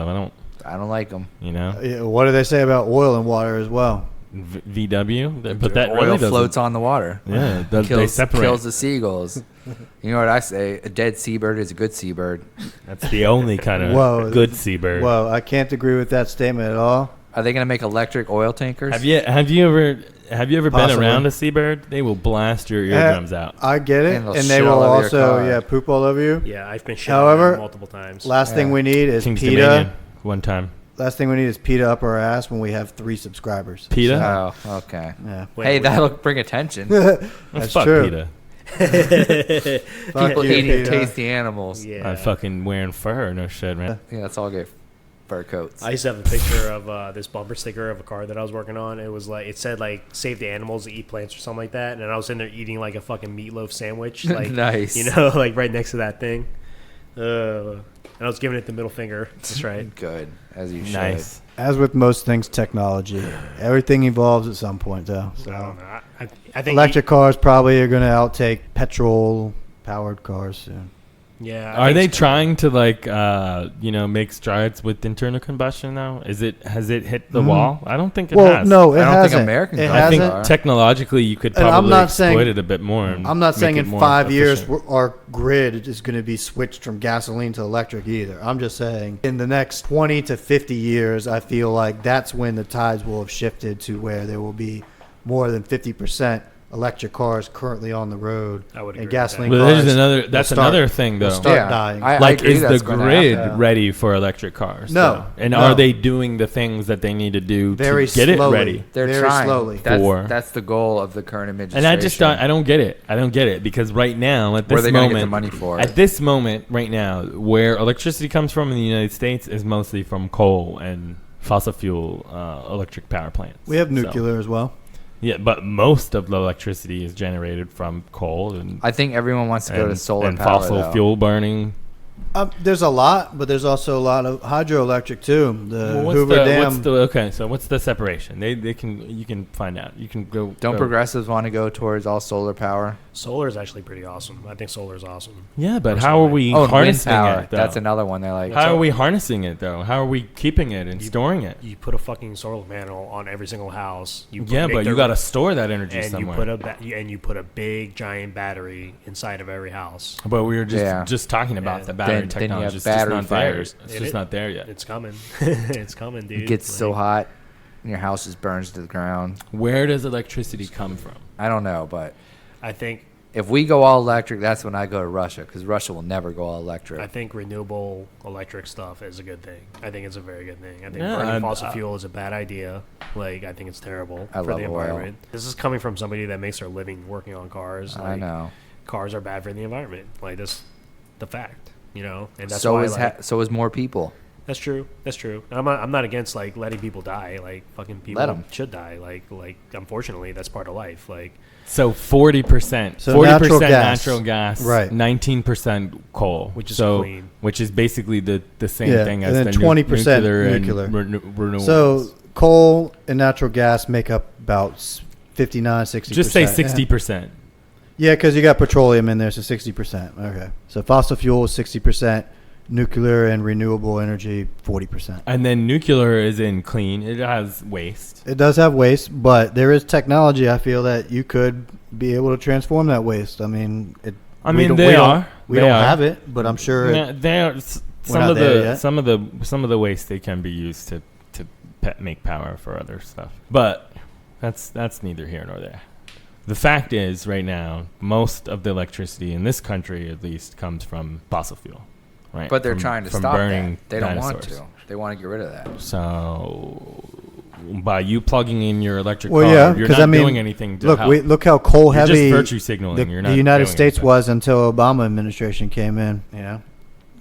[SPEAKER 1] I don't like them.
[SPEAKER 2] you know,
[SPEAKER 3] Yeah, what do they say about oil and water as well?
[SPEAKER 2] VW. But that
[SPEAKER 1] Oil
[SPEAKER 2] really doesn't.
[SPEAKER 1] floats on the water.
[SPEAKER 2] Yeah, they
[SPEAKER 1] Kills,
[SPEAKER 2] separate.
[SPEAKER 1] kills the seagulls. You know what I say? A dead seabird is a good seabird.
[SPEAKER 2] That's the only kind of
[SPEAKER 3] Whoa.
[SPEAKER 2] good seabird.
[SPEAKER 3] Well, I can't agree with that statement at all.
[SPEAKER 1] Are they going to make electric oil tankers?
[SPEAKER 2] Have you ever been
[SPEAKER 3] Possibly.
[SPEAKER 2] around a seabird? They will blast your eardrums out.
[SPEAKER 3] I get it,
[SPEAKER 1] And they'll
[SPEAKER 3] and they
[SPEAKER 1] shit
[SPEAKER 3] will
[SPEAKER 1] all over your
[SPEAKER 3] also
[SPEAKER 1] car.
[SPEAKER 3] poop all over you.
[SPEAKER 4] Yeah, I've been shit
[SPEAKER 3] However,
[SPEAKER 4] on them multiple times.
[SPEAKER 3] Last thing
[SPEAKER 1] Yeah.
[SPEAKER 3] we need is
[SPEAKER 2] King's
[SPEAKER 3] PETA.
[SPEAKER 2] Dominion one time.
[SPEAKER 3] Last thing we need is PETA up our ass when we have 3 subscribers.
[SPEAKER 2] PETA?
[SPEAKER 1] Oh, okay.
[SPEAKER 3] Yeah.
[SPEAKER 4] Wait,
[SPEAKER 1] Hey,
[SPEAKER 4] wait.
[SPEAKER 1] that'll bring attention.
[SPEAKER 3] That's
[SPEAKER 2] fuck
[SPEAKER 3] true.
[SPEAKER 2] PETA.
[SPEAKER 3] Fuck
[SPEAKER 1] People
[SPEAKER 3] you,
[SPEAKER 1] eating
[SPEAKER 3] PETA.
[SPEAKER 1] tasty animals.
[SPEAKER 4] Yeah.
[SPEAKER 2] I'm fucking wearing fur. No shit, man.
[SPEAKER 1] Yeah, let's all get fur coats.
[SPEAKER 4] I used to have a picture of this bumper sticker of a car that I was working on. It was like it said like save the animals, eat plants or something like that. And I was in there eating like a fucking meatloaf sandwich, like
[SPEAKER 1] Nice.
[SPEAKER 4] you know, like right next to that thing. And I was giving it the middle finger. That's right.
[SPEAKER 1] Good, as you should.
[SPEAKER 2] Nice.
[SPEAKER 3] As with most things, technology, everything evolves at some point, though.
[SPEAKER 4] I
[SPEAKER 3] So
[SPEAKER 4] don't know. I think
[SPEAKER 3] electric cars probably are going to outtake petrol-powered cars soon.
[SPEAKER 4] Yeah.
[SPEAKER 2] Are they trying to make strides with internal combustion now? Has it hit the wall? I don't think it has.
[SPEAKER 3] No, it
[SPEAKER 1] I don't
[SPEAKER 3] hasn't.
[SPEAKER 1] think American
[SPEAKER 3] It
[SPEAKER 1] cars
[SPEAKER 2] I think
[SPEAKER 3] hasn't.
[SPEAKER 1] are.
[SPEAKER 2] technologically you could
[SPEAKER 3] And I'm
[SPEAKER 2] probably
[SPEAKER 3] not
[SPEAKER 2] exploit
[SPEAKER 3] saying-
[SPEAKER 2] it a bit more. And
[SPEAKER 3] I'm not saying
[SPEAKER 2] make
[SPEAKER 3] in
[SPEAKER 2] it more
[SPEAKER 3] 5 years
[SPEAKER 2] efficient.
[SPEAKER 3] our grid is going to be switched from gasoline to electric either. I'm just saying in the next 20 to 50 years, I feel like that's when the tides will have shifted to where there will be more than 50% electric cars currently on the road.
[SPEAKER 4] I would agree
[SPEAKER 3] and
[SPEAKER 4] with
[SPEAKER 3] gasoline
[SPEAKER 2] Well,
[SPEAKER 3] cars.
[SPEAKER 2] there's another.
[SPEAKER 3] will
[SPEAKER 2] That's
[SPEAKER 3] start-
[SPEAKER 2] another thing, though.
[SPEAKER 3] will start
[SPEAKER 1] Yeah.
[SPEAKER 3] dying.
[SPEAKER 1] I
[SPEAKER 2] Like,
[SPEAKER 1] agree
[SPEAKER 2] is the
[SPEAKER 1] that's gonna
[SPEAKER 2] grid
[SPEAKER 1] happen.
[SPEAKER 2] ready for electric cars?
[SPEAKER 3] No.
[SPEAKER 2] though? And
[SPEAKER 3] No.
[SPEAKER 2] are they doing the things that they need to do
[SPEAKER 3] Very
[SPEAKER 2] to get
[SPEAKER 3] slowly.
[SPEAKER 2] it ready?
[SPEAKER 1] They're
[SPEAKER 3] Very
[SPEAKER 1] trying.
[SPEAKER 3] slowly.
[SPEAKER 2] For-
[SPEAKER 1] That's the goal of the current administration.
[SPEAKER 2] And I don't get it. I don't get it because right now at
[SPEAKER 1] Where
[SPEAKER 2] this
[SPEAKER 1] are they gonna
[SPEAKER 2] moment,
[SPEAKER 1] get the money for
[SPEAKER 2] at
[SPEAKER 1] it?
[SPEAKER 2] this moment right now, where electricity comes from in the United States is mostly from coal and fossil fuel electric power plants.
[SPEAKER 3] We have
[SPEAKER 2] So-
[SPEAKER 3] nuclear as well.
[SPEAKER 2] yeah, but most of the electricity is generated from coal and
[SPEAKER 1] I think everyone wants to go to solar
[SPEAKER 2] and
[SPEAKER 1] power.
[SPEAKER 2] fossil
[SPEAKER 1] though.
[SPEAKER 2] fuel burning.
[SPEAKER 3] There's a lot, but there's also a lot of hydroelectric too. The
[SPEAKER 2] Well,
[SPEAKER 3] Hoover Dam.
[SPEAKER 2] so what's the separation? You can find out. You can go.
[SPEAKER 1] Don't
[SPEAKER 2] go-
[SPEAKER 1] progressives want to go towards all solar power?
[SPEAKER 4] Solar is actually pretty awesome. I think solar is awesome.
[SPEAKER 2] Yeah, but how are we
[SPEAKER 1] Oh, and wind
[SPEAKER 2] harnessing
[SPEAKER 1] power.
[SPEAKER 2] it? Though?
[SPEAKER 1] That's another one. They're like,
[SPEAKER 2] How are we harnessing it though? How are we keeping it and storing it?
[SPEAKER 4] You put a fucking solar panel on every single house.
[SPEAKER 2] Yeah, but you got to store that energy
[SPEAKER 4] and
[SPEAKER 2] somewhere.
[SPEAKER 4] you put a big giant battery inside of every house.
[SPEAKER 2] But we were
[SPEAKER 1] Yeah.
[SPEAKER 2] just talking about
[SPEAKER 4] Yeah.
[SPEAKER 2] the battery
[SPEAKER 1] Then you
[SPEAKER 2] technology.
[SPEAKER 1] have
[SPEAKER 2] It's just
[SPEAKER 1] battery
[SPEAKER 2] not there.
[SPEAKER 1] fires.
[SPEAKER 2] It's
[SPEAKER 4] It
[SPEAKER 2] just
[SPEAKER 4] is-
[SPEAKER 2] not there yet.
[SPEAKER 4] It's coming. It's coming, dude.
[SPEAKER 1] it gets so
[SPEAKER 4] Like,
[SPEAKER 1] hot, and your house just burns to the ground.
[SPEAKER 2] Where does electricity come from?
[SPEAKER 1] I don't know, but
[SPEAKER 4] I think
[SPEAKER 1] if we go all electric, that's when I go to Russia, because Russia will never go all electric.
[SPEAKER 4] I think renewable electric stuff is a good thing. I think it's a very good thing. I think
[SPEAKER 2] Yeah,
[SPEAKER 4] burning
[SPEAKER 2] and,
[SPEAKER 4] fossil fuel is a bad idea. Like, I think it's terrible
[SPEAKER 1] I
[SPEAKER 4] for
[SPEAKER 1] love
[SPEAKER 4] the
[SPEAKER 1] oil.
[SPEAKER 4] environment. This is coming from somebody that makes their living working on cars.
[SPEAKER 1] I
[SPEAKER 4] Like,
[SPEAKER 1] know.
[SPEAKER 4] cars are bad for the environment. Like, that's the fact, and that's
[SPEAKER 1] So
[SPEAKER 4] why.
[SPEAKER 1] is so is more people.
[SPEAKER 4] That's true. That's true. And I'm not against like letting people die. Like fucking people
[SPEAKER 1] Let 'em.
[SPEAKER 4] should die. Like unfortunately that's part of life. Like
[SPEAKER 2] So 40%,
[SPEAKER 3] So
[SPEAKER 2] 40%
[SPEAKER 3] natural gas.
[SPEAKER 2] natural gas,
[SPEAKER 3] Right.
[SPEAKER 2] 19% coal,
[SPEAKER 4] Which is
[SPEAKER 2] so
[SPEAKER 4] clean.
[SPEAKER 2] which is basically the same
[SPEAKER 3] Yeah,
[SPEAKER 2] thing
[SPEAKER 3] and
[SPEAKER 2] as
[SPEAKER 3] then
[SPEAKER 2] the
[SPEAKER 3] 20%
[SPEAKER 2] nuclear
[SPEAKER 3] nuclear.
[SPEAKER 2] and renewables.
[SPEAKER 3] So coal and natural gas make up about 59, 60%.
[SPEAKER 2] just say 60%.
[SPEAKER 3] Yeah, because you got petroleum in there, so 60%. Okay. So fossil fuel is 60%, nuclear and renewable energy 40%.
[SPEAKER 2] And then nuclear is in clean. It has waste.
[SPEAKER 3] It does have waste, but there is technology, I feel, that you could be able to transform that waste. I mean, we don't have it, but I'm sure.
[SPEAKER 2] Yeah, they are some
[SPEAKER 3] not
[SPEAKER 2] of
[SPEAKER 3] there
[SPEAKER 2] the
[SPEAKER 3] yet.
[SPEAKER 2] some of the waste they can be used to make power for other stuff. But that's neither here nor there. The fact is, right now, most of the electricity in this country, at least, comes from fossil fuel. Right?
[SPEAKER 1] But they're
[SPEAKER 2] From-
[SPEAKER 1] trying to
[SPEAKER 2] from
[SPEAKER 1] stop
[SPEAKER 2] burning
[SPEAKER 1] that. They don't want
[SPEAKER 2] dinosaurs.
[SPEAKER 1] to. They want to get rid of that.
[SPEAKER 2] So, by you plugging in your electric
[SPEAKER 3] Well,
[SPEAKER 2] car,
[SPEAKER 3] yeah,
[SPEAKER 2] you're
[SPEAKER 3] 'cause
[SPEAKER 2] not
[SPEAKER 3] I mean,
[SPEAKER 2] doing anything to
[SPEAKER 3] Look,
[SPEAKER 2] help.
[SPEAKER 3] look how coal
[SPEAKER 2] You're
[SPEAKER 3] heavy
[SPEAKER 2] just virtue signaling.
[SPEAKER 3] the,
[SPEAKER 2] You're not
[SPEAKER 3] the United
[SPEAKER 2] doing
[SPEAKER 3] States
[SPEAKER 2] anything.
[SPEAKER 3] was until Obama administration came in.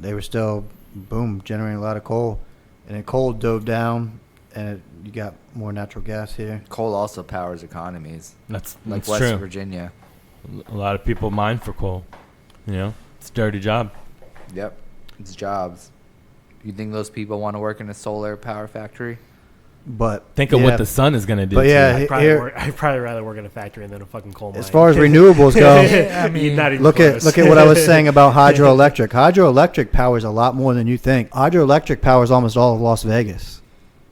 [SPEAKER 3] They were still, boom, generating a lot of coal. And then coal dove down, and you got more natural gas here.
[SPEAKER 1] Coal also powers economies,
[SPEAKER 2] That's
[SPEAKER 1] like
[SPEAKER 2] that's
[SPEAKER 1] West
[SPEAKER 2] true.
[SPEAKER 1] Virginia.
[SPEAKER 2] A lot of people mine for coal. It's a dirty job.
[SPEAKER 1] Yep, it's jobs. You think those people want to work in a solar power factory?
[SPEAKER 3] But
[SPEAKER 2] Think of
[SPEAKER 3] yeah,
[SPEAKER 2] what the sun is going to do.
[SPEAKER 3] But
[SPEAKER 2] to
[SPEAKER 3] yeah,
[SPEAKER 2] you.
[SPEAKER 4] I'd probably rather work in a factory than a fucking coal mine.
[SPEAKER 3] as far as renewables go,
[SPEAKER 1] I mean,
[SPEAKER 4] Not even
[SPEAKER 3] look at
[SPEAKER 4] close.
[SPEAKER 3] look at what I was saying about hydroelectric. Hydroelectric powers a lot more than you think. Hydroelectric powers almost all of Las Vegas.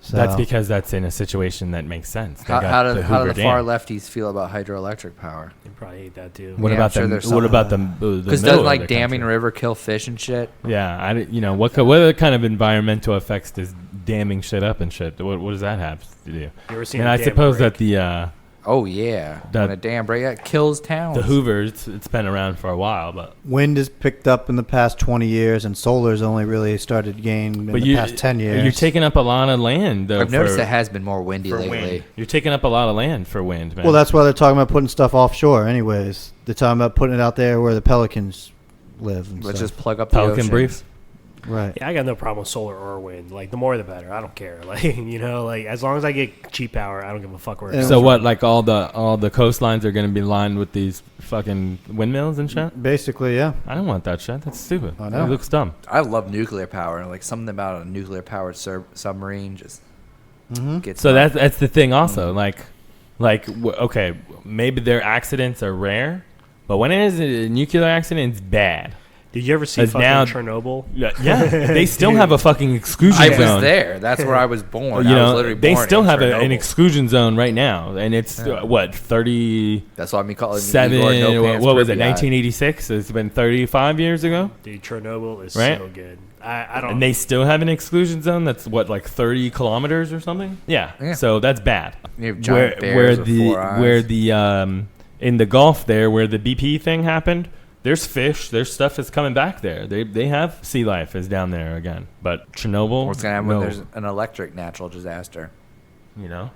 [SPEAKER 3] So
[SPEAKER 2] That's because that's in a situation that makes sense. They got
[SPEAKER 1] How do
[SPEAKER 2] Hoover
[SPEAKER 1] the far
[SPEAKER 2] Dam.
[SPEAKER 1] lefties feel about hydroelectric power?
[SPEAKER 4] You probably hate that too.
[SPEAKER 2] What
[SPEAKER 1] Yeah,
[SPEAKER 2] about
[SPEAKER 1] I'm sure
[SPEAKER 2] the
[SPEAKER 1] there's
[SPEAKER 2] what
[SPEAKER 1] some-
[SPEAKER 2] about the
[SPEAKER 1] Because
[SPEAKER 2] middle
[SPEAKER 1] doesn't
[SPEAKER 2] of
[SPEAKER 1] like
[SPEAKER 2] the
[SPEAKER 1] damming a
[SPEAKER 2] country?
[SPEAKER 1] river kill fish and shit?
[SPEAKER 2] Yeah, what kind of environmental effects does damming shit up and shit? What does that have to do?
[SPEAKER 4] You ever seen
[SPEAKER 2] And
[SPEAKER 4] a
[SPEAKER 2] I
[SPEAKER 4] dam
[SPEAKER 2] suppose
[SPEAKER 4] break?
[SPEAKER 2] that the
[SPEAKER 1] Oh yeah,
[SPEAKER 2] That-
[SPEAKER 1] when a dam break that kills towns.
[SPEAKER 2] the Hoover it's been around for a while, but
[SPEAKER 3] wind has picked up in the past 20 years, and solar's only really started to gain in the past 10 years.
[SPEAKER 2] You're taking up a lot of land though.
[SPEAKER 1] I've noticed
[SPEAKER 2] for,
[SPEAKER 1] it has been more windy
[SPEAKER 2] for
[SPEAKER 1] lately.
[SPEAKER 2] wind. You're taking up a lot of land for wind, man.
[SPEAKER 3] Well, that's why they're talking about putting stuff offshore. Anyways, they're talking about putting it out there where the pelicans live. And
[SPEAKER 1] Let's
[SPEAKER 3] stuff.
[SPEAKER 1] just plug up
[SPEAKER 2] Pelican
[SPEAKER 1] the oceans.
[SPEAKER 2] Brief.
[SPEAKER 3] right.
[SPEAKER 4] Yeah, I got no problem with solar or wind. Like the more the better. I don't care. Like like as long as I get cheap power, I don't give a fuck where. It
[SPEAKER 3] Yeah.
[SPEAKER 4] comes
[SPEAKER 2] So
[SPEAKER 4] from.
[SPEAKER 2] what? Like all the coastlines are going to be lined with these fucking windmills and shit.
[SPEAKER 3] Basically, yeah.
[SPEAKER 2] I don't want that shit. That's stupid.
[SPEAKER 3] I know.
[SPEAKER 2] It looks dumb.
[SPEAKER 1] I love nuclear power. Like something about a nuclear powered submarine just
[SPEAKER 3] Mm-hmm.
[SPEAKER 1] gets.
[SPEAKER 2] So
[SPEAKER 1] my-
[SPEAKER 2] that's the thing. Also, okay, maybe their accidents are rare, but when it is a nuclear accident, it's bad.
[SPEAKER 4] Did you ever see
[SPEAKER 2] Has
[SPEAKER 4] fucking
[SPEAKER 2] now-
[SPEAKER 4] Chernobyl?
[SPEAKER 2] Yeah, they still have a fucking exclusion
[SPEAKER 1] I
[SPEAKER 2] zone.
[SPEAKER 1] was there. That's where I was born.
[SPEAKER 2] You
[SPEAKER 1] I was
[SPEAKER 2] know,
[SPEAKER 1] literally
[SPEAKER 2] they
[SPEAKER 1] born
[SPEAKER 2] still
[SPEAKER 1] in
[SPEAKER 2] have an
[SPEAKER 1] Chernobyl.
[SPEAKER 2] exclusion zone right now, and it's what 37.
[SPEAKER 1] That's why we call it Igor No Pants
[SPEAKER 2] What was it?
[SPEAKER 1] Pripyat.
[SPEAKER 2] 1986. It's been 35 years ago,
[SPEAKER 4] Dude, Chernobyl is
[SPEAKER 2] Right?
[SPEAKER 4] so good. I don't.
[SPEAKER 2] and they still have an exclusion zone. That's what, like 30 kilometers or something. Yeah.
[SPEAKER 1] Yeah.
[SPEAKER 2] So that's bad.
[SPEAKER 1] You have giant bears with 4 eyes.
[SPEAKER 2] where the in the Gulf there, where the BP thing happened, there's fish, there's stuff that's coming back there. They have sea life is down there again. But Chernobyl,
[SPEAKER 1] What's gonna happen
[SPEAKER 2] no,
[SPEAKER 1] when there's an electric natural disaster?
[SPEAKER 2] you know,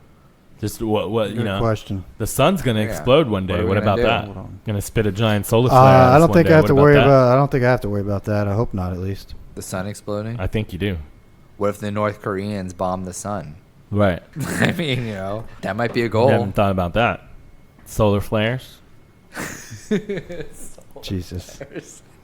[SPEAKER 2] just what you
[SPEAKER 3] Good
[SPEAKER 2] know,
[SPEAKER 3] question.
[SPEAKER 2] the sun's gonna
[SPEAKER 1] Yeah.
[SPEAKER 2] explode one day.
[SPEAKER 1] What are we
[SPEAKER 2] What
[SPEAKER 1] gonna
[SPEAKER 2] about
[SPEAKER 1] do?
[SPEAKER 2] that?
[SPEAKER 3] Hold on.
[SPEAKER 2] Gonna spit a giant solar flare. at
[SPEAKER 3] I
[SPEAKER 2] us
[SPEAKER 3] don't
[SPEAKER 2] one
[SPEAKER 3] think
[SPEAKER 2] day.
[SPEAKER 3] I have to
[SPEAKER 2] What
[SPEAKER 3] worry
[SPEAKER 2] that?
[SPEAKER 3] about. I don't think I have to worry about that. I hope not, at least.
[SPEAKER 1] The sun exploding?
[SPEAKER 2] I think you do.
[SPEAKER 1] What if the North Koreans bomb the sun?
[SPEAKER 2] Right.
[SPEAKER 1] I mean, you know, that might be a
[SPEAKER 2] I
[SPEAKER 1] goal.
[SPEAKER 2] haven't thought about that. Solar flares.
[SPEAKER 3] Jesus.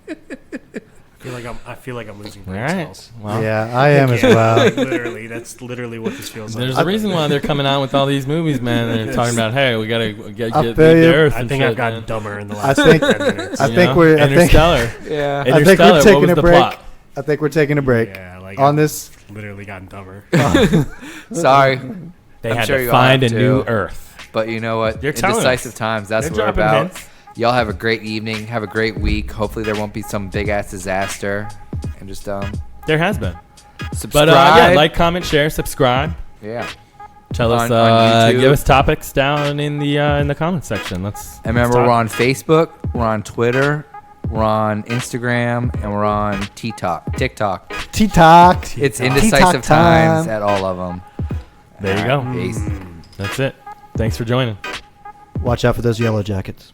[SPEAKER 4] I feel like I'm losing
[SPEAKER 2] All
[SPEAKER 4] brain
[SPEAKER 2] right.
[SPEAKER 4] cells.
[SPEAKER 2] Well,
[SPEAKER 3] Yeah, I am as well.
[SPEAKER 4] Literally, that's literally what this feels
[SPEAKER 2] there's
[SPEAKER 4] like.
[SPEAKER 2] a reason why they're coming out with all these movies, man. They're talking about, hey, we gotta get
[SPEAKER 3] I
[SPEAKER 2] leave
[SPEAKER 3] feel
[SPEAKER 2] the
[SPEAKER 3] you.
[SPEAKER 2] Earth.
[SPEAKER 4] I
[SPEAKER 2] and
[SPEAKER 4] think
[SPEAKER 2] shit,
[SPEAKER 4] I've gotten
[SPEAKER 2] man.
[SPEAKER 4] dumber in the
[SPEAKER 3] I
[SPEAKER 4] last
[SPEAKER 3] think.
[SPEAKER 4] 10 minutes.
[SPEAKER 3] I
[SPEAKER 2] You
[SPEAKER 3] think
[SPEAKER 2] know?
[SPEAKER 3] we're. I think.
[SPEAKER 2] Interstellar.
[SPEAKER 1] Yeah.
[SPEAKER 3] I think
[SPEAKER 2] Interstellar,
[SPEAKER 3] we're
[SPEAKER 2] what
[SPEAKER 3] taking
[SPEAKER 2] was
[SPEAKER 3] a
[SPEAKER 2] the
[SPEAKER 3] break.
[SPEAKER 2] plot?
[SPEAKER 3] I think we're taking a break
[SPEAKER 4] Yeah, like
[SPEAKER 3] on
[SPEAKER 4] I've
[SPEAKER 3] this.
[SPEAKER 4] literally gotten dumber.
[SPEAKER 1] Sorry,
[SPEAKER 2] They
[SPEAKER 1] I'm
[SPEAKER 2] had
[SPEAKER 1] sure
[SPEAKER 2] to
[SPEAKER 1] you all
[SPEAKER 2] find a
[SPEAKER 1] have
[SPEAKER 2] new
[SPEAKER 1] to.
[SPEAKER 2] Earth.
[SPEAKER 1] but you know what?
[SPEAKER 2] They're telling
[SPEAKER 1] Indecisive
[SPEAKER 2] us.
[SPEAKER 1] times. That's
[SPEAKER 2] They're
[SPEAKER 1] what we're
[SPEAKER 2] dropping
[SPEAKER 1] about.
[SPEAKER 2] hints.
[SPEAKER 1] Y'all have a great evening. Have a great week. Hopefully there won't be some big ass disaster. And just
[SPEAKER 2] There has been.
[SPEAKER 1] subscribe.
[SPEAKER 2] But yeah, like, comment, share, subscribe.
[SPEAKER 1] Yeah.
[SPEAKER 2] Tell us,
[SPEAKER 1] On YouTube.
[SPEAKER 2] give us topics down in the comment section. Let's.
[SPEAKER 1] And remember,
[SPEAKER 2] let's
[SPEAKER 1] we're
[SPEAKER 2] talk.
[SPEAKER 1] on Facebook, we're on Twitter, we're on Instagram, and we're on TikTok.
[SPEAKER 3] TikTok.
[SPEAKER 1] It's
[SPEAKER 3] TikTok
[SPEAKER 1] Indecisive Times
[SPEAKER 3] time.
[SPEAKER 1] at all of them.
[SPEAKER 2] There you go.
[SPEAKER 1] Peace.
[SPEAKER 2] That's it. Thanks for joining.
[SPEAKER 3] Watch out for those yellow jackets.